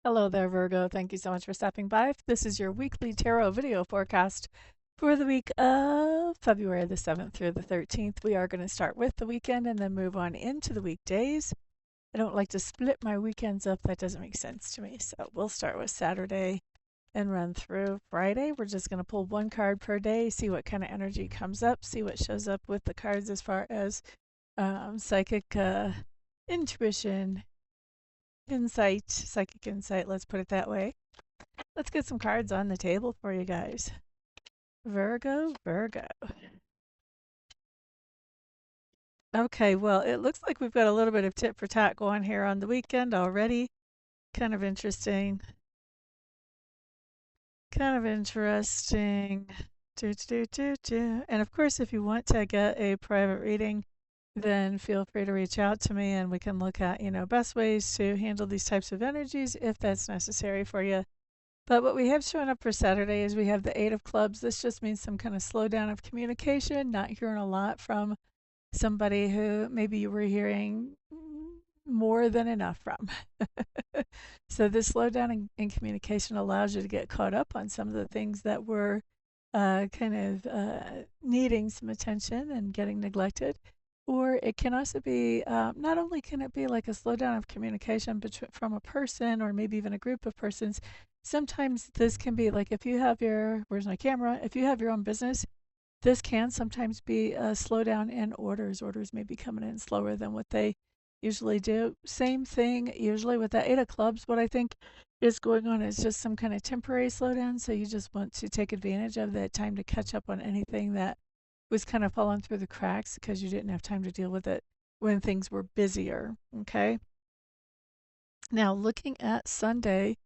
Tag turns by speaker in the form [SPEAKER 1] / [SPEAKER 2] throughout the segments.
[SPEAKER 1] Hello there, Virgo. Thank you so much for stopping by. This is your weekly tarot video forecast for the week of February the 7th through the 13th. We are going to start with the weekend and then move on into the weekdays. I don't like to split my weekends up. That doesn't make sense to me. So we'll start with Saturday and run through Friday. We're just going to pull one card per day, see what kind of energy comes up, see what shows up with the cards as far as psychic intuition, psychic insight, let's put it that way. Let's get some cards on the table for you guys. Virgo. Okay, well, it looks like we've got a little bit of tit for tat going here on the weekend already. Kind of interesting. And of course, if you want to get a private reading, then feel free to reach out to me and we can look at, best ways to handle these types of energies if that's necessary for you. But what we have showing up for Saturday is we have the Eight of Clubs. This just means some kind of slowdown of communication, not hearing a lot from somebody who maybe you were hearing more than enough from. So this slowdown in communication allows you to get caught up on some of the things that were needing some attention and getting neglected. Or it can also be, not only can it be like a slowdown of communication from a person or maybe even a group of persons, sometimes this can be like if you have where's my camera? If you have your own business, this can sometimes be a slowdown in orders. Orders may be coming in slower than what they usually do. Same thing usually with the Eight of Clubs. What I think is going on is just some kind of temporary slowdown. So you just want to take advantage of that time to catch up on anything that was kind of falling through the cracks because you didn't have time to deal with it when things were busier. Okay. Now, looking at Sunday,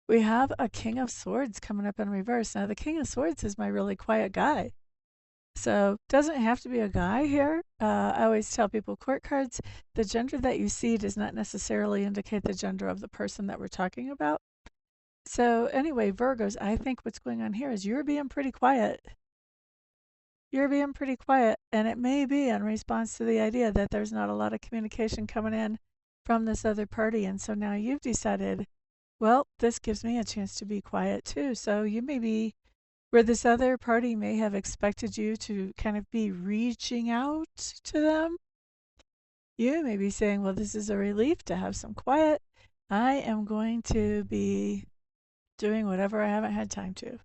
[SPEAKER 1] we have a King of Swords coming up in reverse. Now, the King of Swords is my really quiet guy. So, doesn't have to be a guy here. I always tell people court cards, the gender that you see does not necessarily indicate the gender of the person that we're talking about. So, anyway, Virgos, I think what's going on here is you're being pretty quiet. You're being pretty quiet, and it may be in response to the idea that there's not a lot of communication coming in from this other party. And so now you've decided, well, this gives me a chance to be quiet too. So you may be where this other party may have expected you to kind of be reaching out to them. You may be saying, well, this is a relief to have some quiet. I am going to be doing whatever I haven't had time to.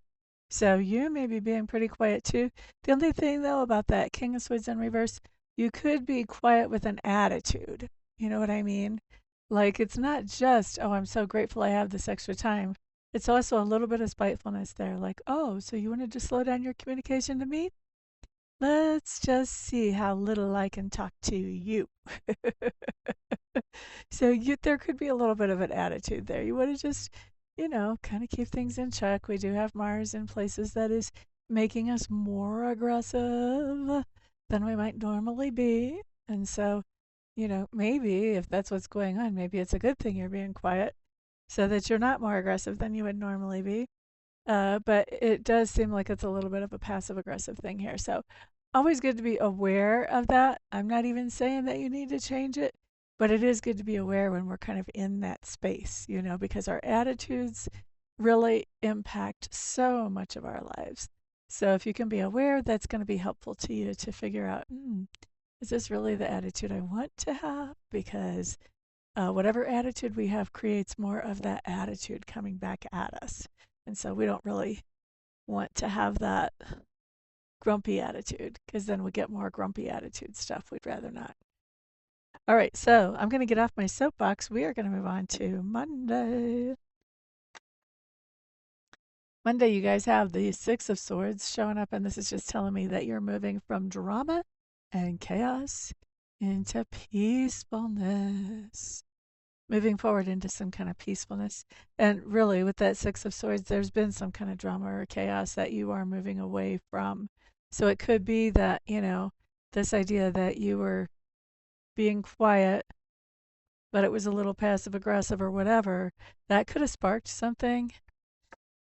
[SPEAKER 1] So you may be being pretty quiet too. The only thing though about that King of Swords in reverse, you could be quiet with an attitude. You know what I mean? Like it's not just, oh, I'm so grateful I have this extra time. It's also a little bit of spitefulness there. Like, oh, so you wanted to slow down your communication to me? Let's just see how little I can talk to you. So there could be a little bit of an attitude there. You want to just, kind of keep things in check. We do have Mars in places that is making us more aggressive than we might normally be. And so, maybe if that's what's going on, maybe it's a good thing you're being quiet so that you're not more aggressive than you would normally be. But it does seem like it's a little bit of a passive aggressive thing here. So always good to be aware of that. I'm not even saying that you need to change it, but it is good to be aware when we're kind of in that space, because our attitudes really impact so much of our lives. So if you can be aware, that's going to be helpful to you to figure out, is this really the attitude I want to have? Because whatever attitude we have creates more of that attitude coming back at us. And so we don't really want to have that grumpy attitude because then we get more grumpy attitude stuff. We'd rather not. All right, so I'm going to get off my soapbox. We are going to move on to Monday. Monday, you guys have the Six of Swords showing up, and this is just telling me that you're moving from drama and chaos into peacefulness. Moving forward into some kind of peacefulness. And really, with that Six of Swords, there's been some kind of drama or chaos that you are moving away from. So it could be that, this idea that you were being quiet, but it was a little passive aggressive or whatever, that could have sparked something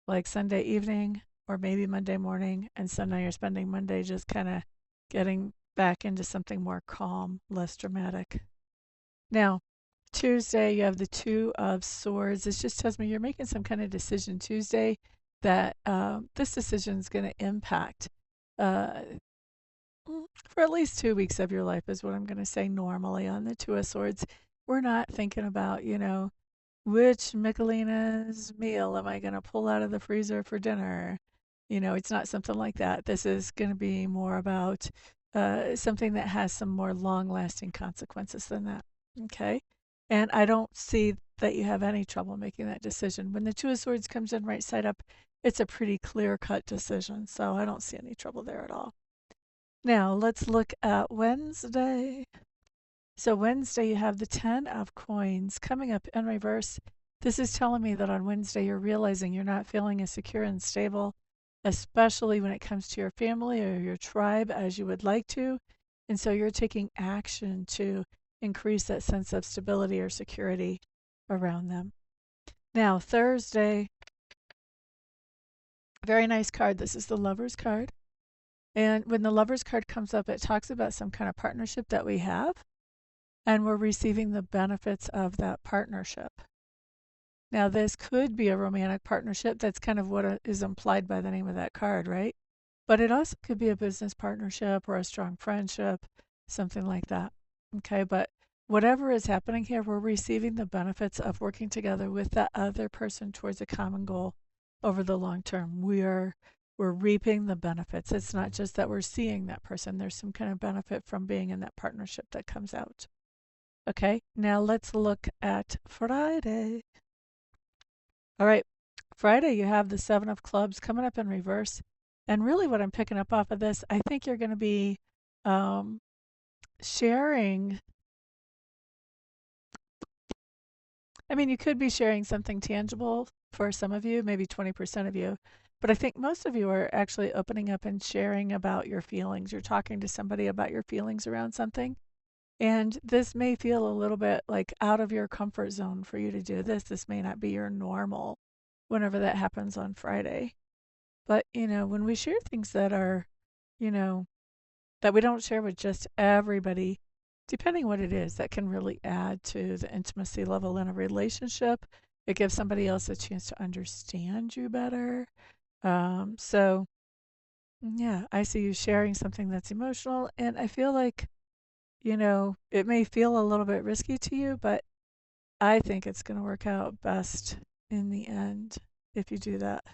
[SPEAKER 1] like Sunday evening or maybe Monday morning. And so now you're spending Monday just kind of getting back into something more calm, less dramatic. Now, Tuesday, you have the Two of Swords. This just tells me you're making some kind of decision Tuesday that this decision is going to impact uh, for at least 2 weeks of your life, is what I'm going to say normally on the Two of Swords. We're not thinking about, which Michelina's meal am I going to pull out of the freezer for dinner? It's not something like that. This is going to be more about something that has some more long lasting consequences than that. Okay. And I don't see that you have any trouble making that decision. When the Two of Swords comes in right side up, it's a pretty clear cut decision. So I don't see any trouble there at all. Now let's look at Wednesday. So Wednesday, you have the 10 of coins coming up in reverse. This is telling me that on Wednesday, you're realizing you're not feeling as secure and stable, especially when it comes to your family or your tribe as you would like to. And so you're taking action to increase that sense of stability or security around them. Now, Thursday, very nice card. This is the Lover's card. And when the Lover's card comes up, it talks about some kind of partnership that we have, and we're receiving the benefits of that partnership. Now, this could be a romantic partnership. That's kind of what is implied by the name of that card, right? But it also could be a business partnership or a strong friendship, something like that. Okay, but whatever is happening here, we're receiving the benefits of working together with that other person towards a common goal over the long term. We're reaping the benefits. It's not just that we're seeing that person. There's some kind of benefit from being in that partnership that comes out. Okay, now let's look at Friday. All right, Friday, you have the Seven of Clubs coming up in reverse. And really, what I'm picking up off of this, I think you're going to be sharing. I mean, you could be sharing something tangible for some of you, maybe 20% of you. But I think most of you are actually opening up and sharing about your feelings. You're talking to somebody about your feelings around something. And this may feel a little bit like out of your comfort zone for you to do this. This may not be your normal whenever that happens on Friday. But, when we share things that are, you know, that we don't share with just everybody, depending what it is, that can really add to the intimacy level in a relationship. It gives somebody else a chance to understand you better. So, yeah, I see you sharing something that's emotional. And I feel like, it may feel a little bit risky to you, but I think it's going to work out best in the end if you do that.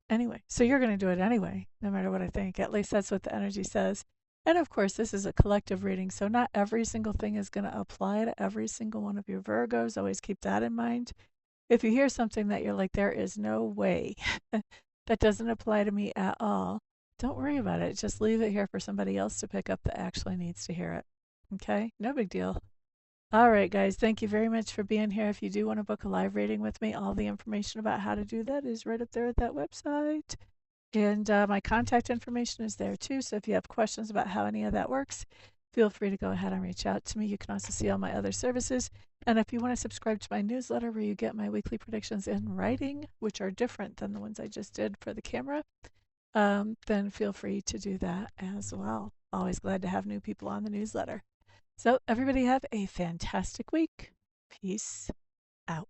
[SPEAKER 1] Anyway, so you're going to do it anyway, no matter what I think. At least that's what the energy says. And of course, this is a collective reading, so not every single thing is going to apply to every single one of your Virgos. Always keep that in mind. If you hear something that you're like, there is no way that doesn't apply to me at all, don't worry about it. Just leave it here for somebody else to pick up that actually needs to hear it. Okay? No big deal. All right, guys, thank you very much for being here. If you do want to book a live reading with me, all the information about how to do that is right up there at that website. And my contact information is there too. So if you have questions about how any of that works, feel free to go ahead and reach out to me. You can also see all my other services. And if you want to subscribe to my newsletter where you get my weekly predictions in writing, which are different than the ones I just did for the camera, then feel free to do that as well. Always glad to have new people on the newsletter. So, everybody have a fantastic week. Peace out.